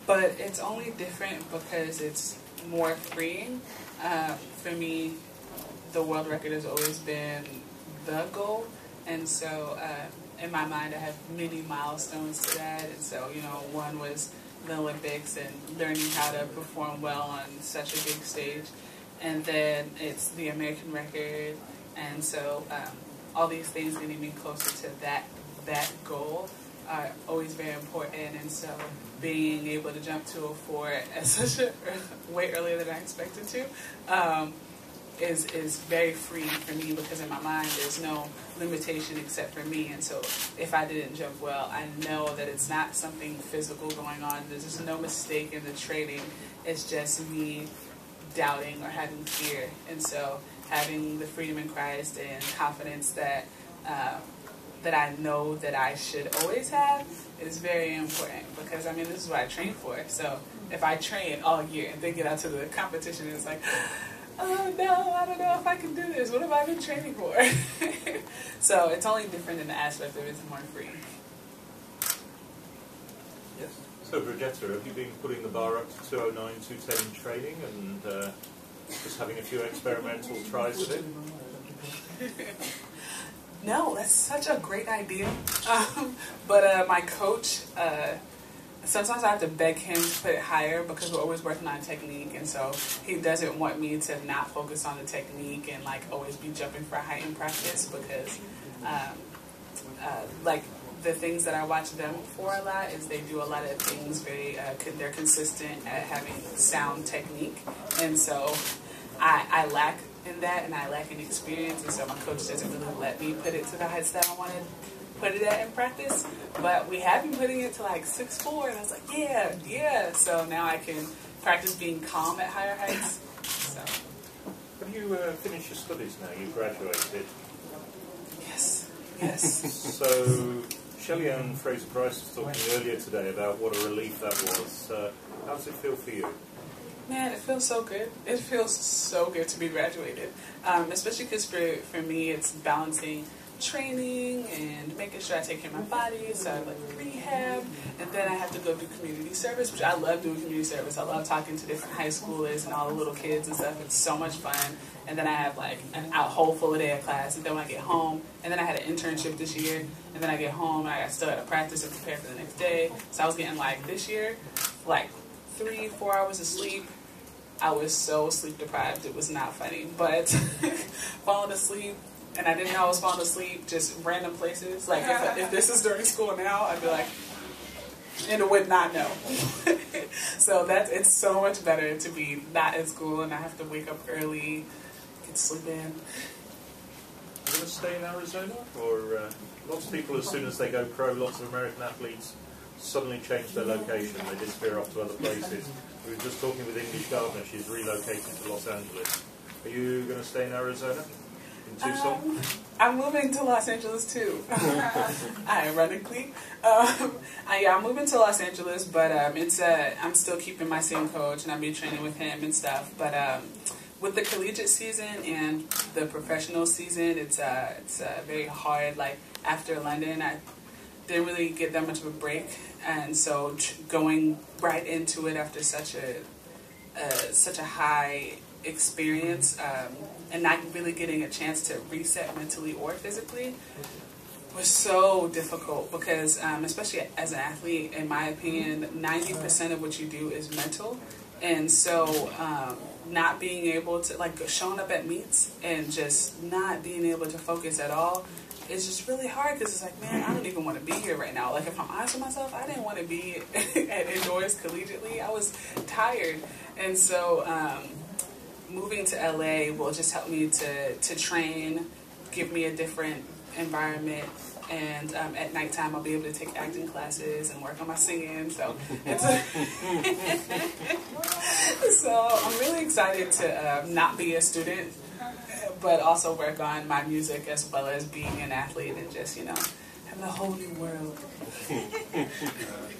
But it's only different because it's more freeing. For me, the world record has always been the goal, and so in my mind I have many milestones to that, and so one was the Olympics and learning how to perform well on such a big stage, and then it's the American record, and so all these things getting me closer to that goal are always very important, and so being able to jump to a 4 at such a way earlier than I expected to is very freeing for me, because in my mind there's no limitation except for me, and so if I didn't jump well, I know that it's not something physical going on. There's just no mistake in the training. It's just me doubting or having fear, and so having the freedom in Christ and confidence that that I know that I should always have is very important, because this is what I train for. So if I train all year and then get out to the competition, it's like, oh no, I don't know if I can do this. What have I been training for? So it's only different in the aspect of it's more free. Yes. So Brigetta, have you been putting the bar up to 209, 210 in training and just having a few experimental tries with it? No, that's such a great idea. But my coach, sometimes I have to beg him to put it higher, because we're always working on technique, and so he doesn't want me to not focus on the technique and always be jumping for height in practice, because the things that I watch them for a lot is they do a lot of things very, they're consistent at having sound technique, and so I lack in that, and I lack in experience, and so my coach doesn't really let me put it to the heights that I want to put it at in practice. But we have been putting it to 6'4", and I was like, yeah. So now I can practice being calm at higher heights. So. Have you finished your studies now? You graduated. Yes. So Shelley Ann Fraser-Price was talking earlier today about what a relief that was. How does it feel for you? Man, it feels so good. It feels so good to be graduated, especially because for me it's balancing training and making sure I take care of my body, so I have rehab, and then I have to go do community service, which I love doing community service. I love talking to different high schoolers and all the little kids and stuff. It's so much fun. And then I have a whole full day of class, and then when I get home, and then I had an internship this year, and then I get home and I still had to practice and prepare for the next day. So I was getting this year 3-4 hours of sleep. I was so sleep deprived, it was not funny. But falling asleep, and I didn't know I was falling asleep, just random places. If this is during school now, I'd be and would not know. So it's so much better to be not at school and I have to wake up early, get sleep in. Are you going to stay in Arizona? Or lots of people, as soon as they go pro, lots of American athletes suddenly change their location. They disappear off to other places. We were just talking with English Gardner. She's relocating to Los Angeles. Are you going to stay in Arizona? In Tucson? I'm moving to Los Angeles too. Ironically. I'm moving to Los Angeles, but I'm still keeping my same coach, and I'll be training with him and stuff. But with the collegiate season and the professional season, it's very hard. After London, I didn't really get that much of a break, and so going right into it after such a high experience, and not really getting a chance to reset mentally or physically was so difficult, because especially as an athlete, in my opinion, 90% of what you do is mental, and so not being able to showing up at meets and just not being able to focus at all, it's just really hard, because it's man, I don't even want to be here right now. If I'm honest with myself, I didn't want to be at indoors collegiately. I was tired, and so moving to LA will just help me to train, give me a different environment, and at nighttime I'll be able to take acting classes and work on my singing. So so I'm really excited to not be a student, but also work on my music as well as being an athlete, and just having a whole new world.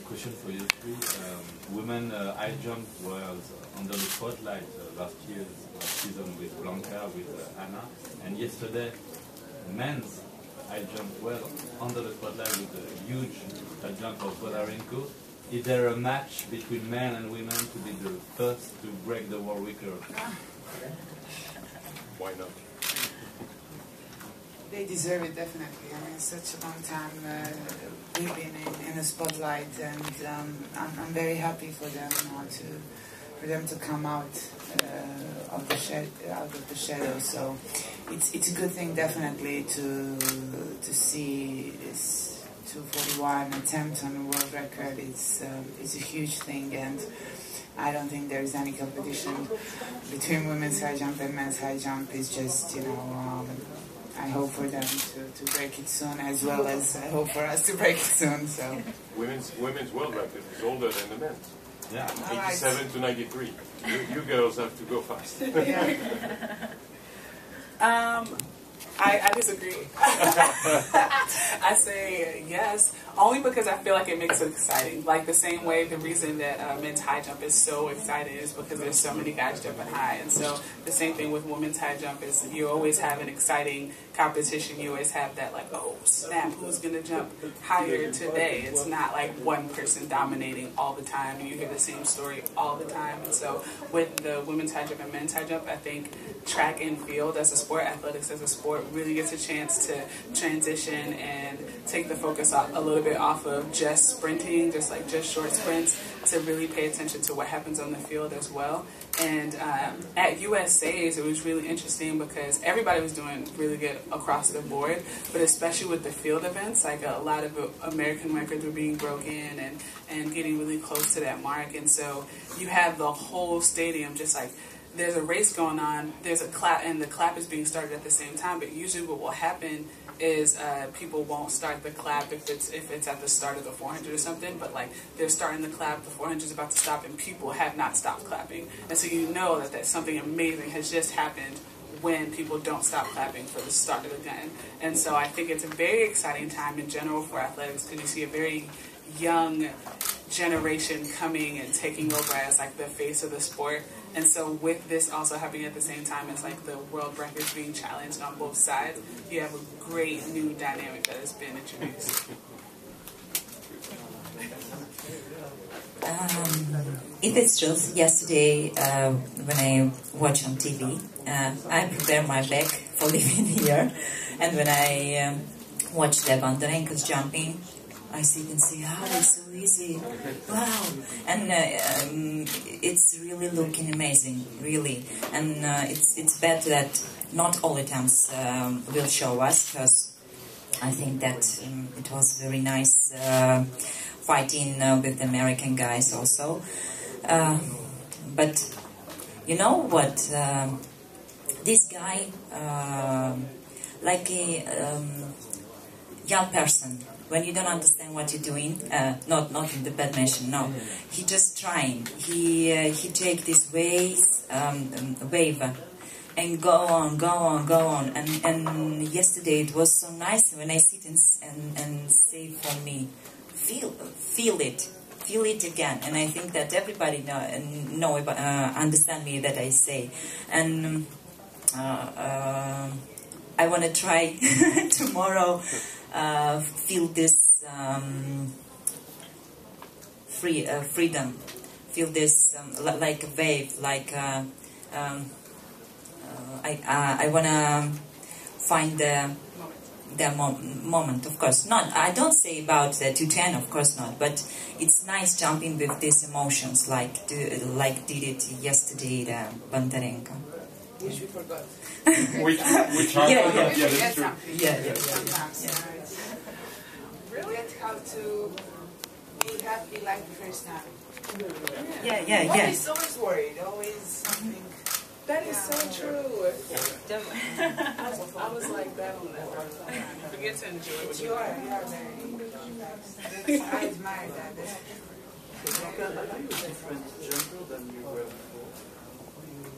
Question for you too. Women high jump was under the spotlight last season with Blanka, with Anna, and yesterday men's high jump was under the spotlight with a huge high jump of Bodarenko. Is there a match between men and women to be the first to break the world record? Why not? They deserve it, definitely. I mean, it's such a long time we've been in the spotlight, and I'm very happy for them for them to come out of the shadow. So it's a good thing, definitely, to see this 241 attempt on the world record. It's a huge thing, and I don't think there is any competition between women's high jump and men's high jump. It's just, I hope for them to break it soon, as well as I hope for us to break it soon. So Women's world record is older than the men's. Yeah. 87 to 93. You girls have to go fast. I disagree. I say yes, only because I feel like it makes it exciting. Like the same way, the reason that men's high jump is so exciting is because there's so many guys jumping high. And so the same thing with women's high jump is you always have an exciting competition. You always have that like, oh snap, who's going to jump higher today? It's not like one person dominating all the time. You hear the same story all the time. And so with the women's high jump and men's high jump, I think track and field as a sport, athletics as a sport, really gets a chance to transition and take the focus a little bit off of just sprinting, just short sprints, to really pay attention to what happens on the field as well. And at USA's, it was really interesting because everybody was doing really good across the board, but especially with the field events, like a lot of American records were being broken and getting really close to that mark. And so you have the whole stadium just like, there's a race going on, there's a clap, and the clap is being started at the same time. But usually what will happen is people won't start the clap if it's at the start of the 400 or something, but like they're starting the clap, the 400 is about to stop, and people have not stopped clapping. And so you know that something amazing has just happened when people don't stop clapping for the start of the gun. And so I think it's a very exciting time in general for athletics, because you see a very young generation coming and taking over as like the face of the sport. And so with this also happening at the same time as like the world records being challenged on both sides, you have a great new dynamic that has been introduced. It is true. Yesterday, when I watch on TV, I prepare my back for living here, and when I watch the Bondarenko's jumping, I sit and say, it's so easy, wow, and it's really looking amazing, really, and it's bad that not all attempts will show us, because I think that it was very nice fighting with the American guys also, but you know what, this guy, like a young person, when you don't understand what you're doing, not in the bad mention, no. He just trying. He take this wave and go on. And yesterday it was so nice when I sit and say for me, feel it again. And I think that everybody understand me that I say. And I want to try tomorrow. Feel this freedom, feel this like a wave, like I want to find the moment, of course. Not, I don't say about the 210, of course not, but it's nice jumping with these emotions, like did it yesterday, the Bondarenko. Which we forgot. Which yeah, true. Yeah. Really? How to be happy like the first time. Yeah. Always worried, always something. That is so true. I was like that on that part. You forget to enjoy it. You are very. I admire that. Are you a different jumper than you were before?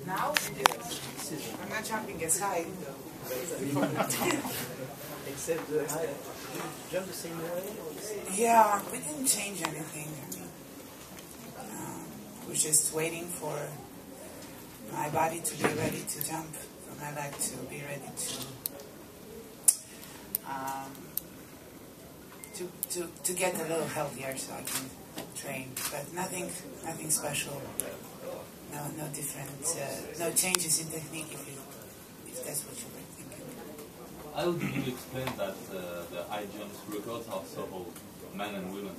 Now, I'm not jumping as high. Except the height. Did you jump the same way? Or the same? Yeah, we didn't change anything. We're just waiting for my body to be ready to jump, for my leg to be ready to get a little healthier, so I can train, but nothing special. No different, no changes in technique if that's what you were thinking. How do you explain that the high jumps records are so old, men and women?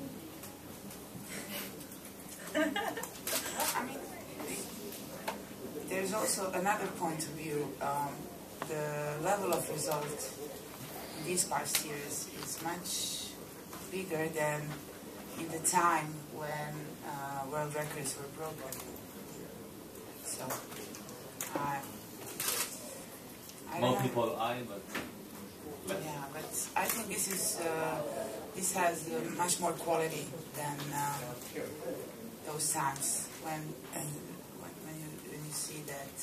I mean, there's also another point of view. The level of result in these past years is much bigger than in the time when world records were broken. So, I More don't know. people high, but less. Yeah, but I think this has much more quality than those times when you see that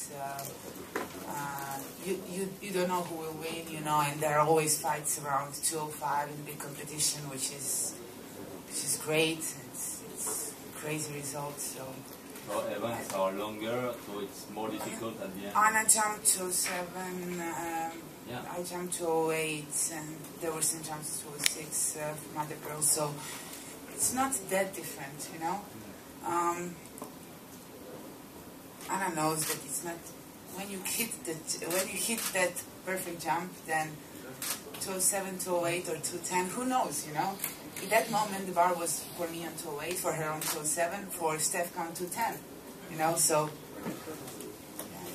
you don't know who will win, you know, and there are always fights around 205 in big competition, which is great. It's crazy results. So events are longer, so it's more difficult at the end. Anna jumped to 07, Yeah. I jumped to 08, and there were some jumps to 06 from other girls, so it's not that different, you know. Anna knows that it's not when you hit that perfect jump, then 207, 208, or 210, who knows, you know. In that moment, the bar was for me on 208, for her on 207, for Steph on 210, you know. So yeah,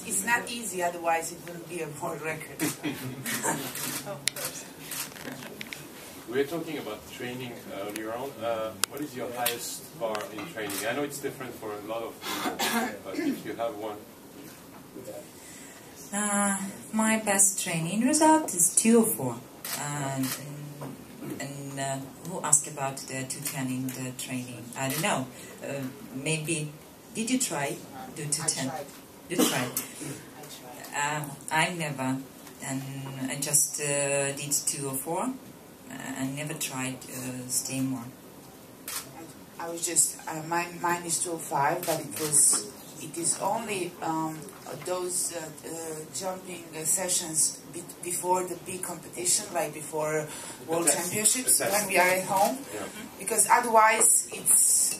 it's not easy. Otherwise, it wouldn't be a world record. We were talking about training earlier on. What is your highest bar in training? I know it's different for a lot of people, but if you have one. My best training result is 204. And who asked about the 210 in the training? I don't know. Maybe, did you try do 210? I tried. You tried? I tried. I never. And I just did 204. I never tried stay more. I was just mine is 205, but it is only those jumping sessions before the big competition, like before World Championships, when we are at home, because otherwise it's.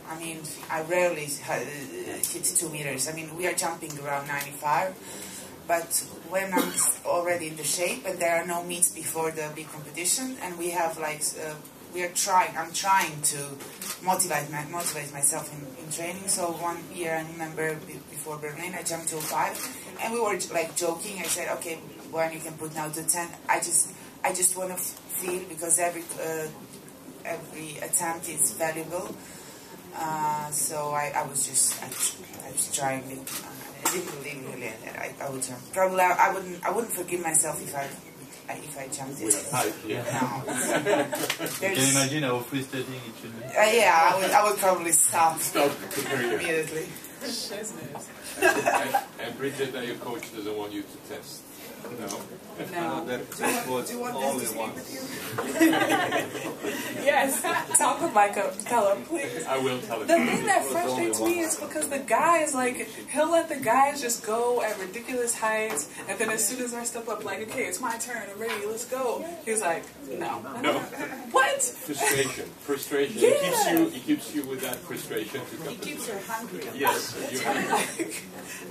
I mean, I rarely hit 2 meters. I mean, we are jumping around 95. But when I'm already in the shape and there are no meets before the big competition, and we have like I'm trying to motivate myself in training. So one year I remember before Berlin I jumped to 5, and we were like joking. I said, okay, when you can put now to 10. I just want to feel, because every attempt is valuable. So I was trying it. I didn't believe really that I would jump. Probably I wouldn't forgive myself if I jumped it. No. You can imagine how frustrating it should be. Yeah, I would probably stop immediately. And Brigetta, your coach, doesn't want you to test. No. No. That was Do you want all this we to want. speak with you? Yes, talk with Micah. Tell her, please. I will tell it. The thing that frustrates me is because the guys, like, he'll let the guys just go at ridiculous heights, and then as soon as I step up, like, okay, it's my turn, I'm ready, let's go. He's like, no. No. What? Frustration. Yeah. He keeps you with that frustration to come. He keeps her hungry. Yes.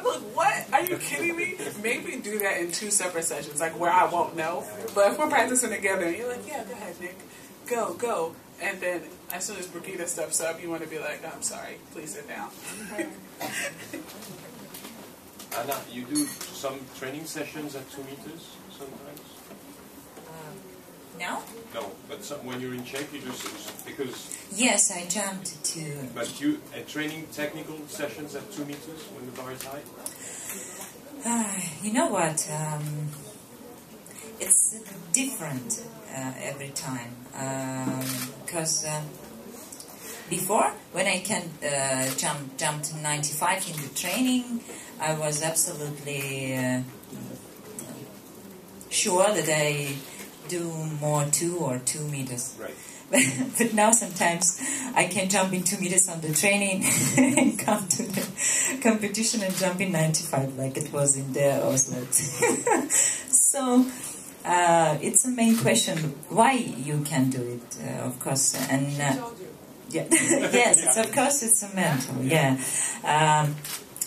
Look, what? Are you kidding me? Maybe do that in 2 separate sessions, like where I won't know. But if we're practicing together, and you're like, yeah, go ahead, Nick. Go. And then as soon as Brigetta steps up, you want to be like, I'm sorry, please sit down. Anna, you do some training sessions at 2 meters sometimes? No? No, but when you're in shape, you do because. Yes, I jumped to. But you training technical sessions at 2 meters when the bar is high. You know what? It's different every time, because before, when I can jump to 95 in the training, I was absolutely sure that I do more 2 or 2 meters. Right. But now sometimes I can jump in 2 meters on the training and come to the competition and jump in 95 like it was in the Oslo. So It's a main question why you can do it, of course, and yeah, yes, it's, of course, it's a mental, yeah.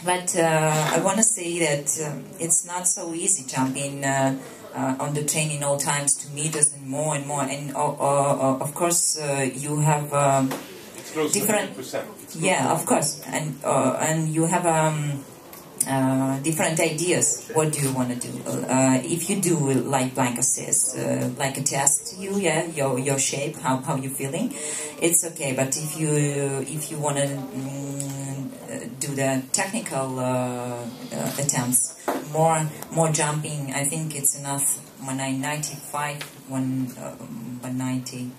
But I want to say that it's not so easy jumping on the train in all times, 2 meters and more, and of course you have it's close different. To 100%. Yeah, of course, and you have different ideas. What do you want to do? If you do, like Blanka says, like a test, your shape, how you feeling, it's okay. But if you want to do the technical attempts, more jumping, I think it's enough. 195, 190.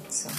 So.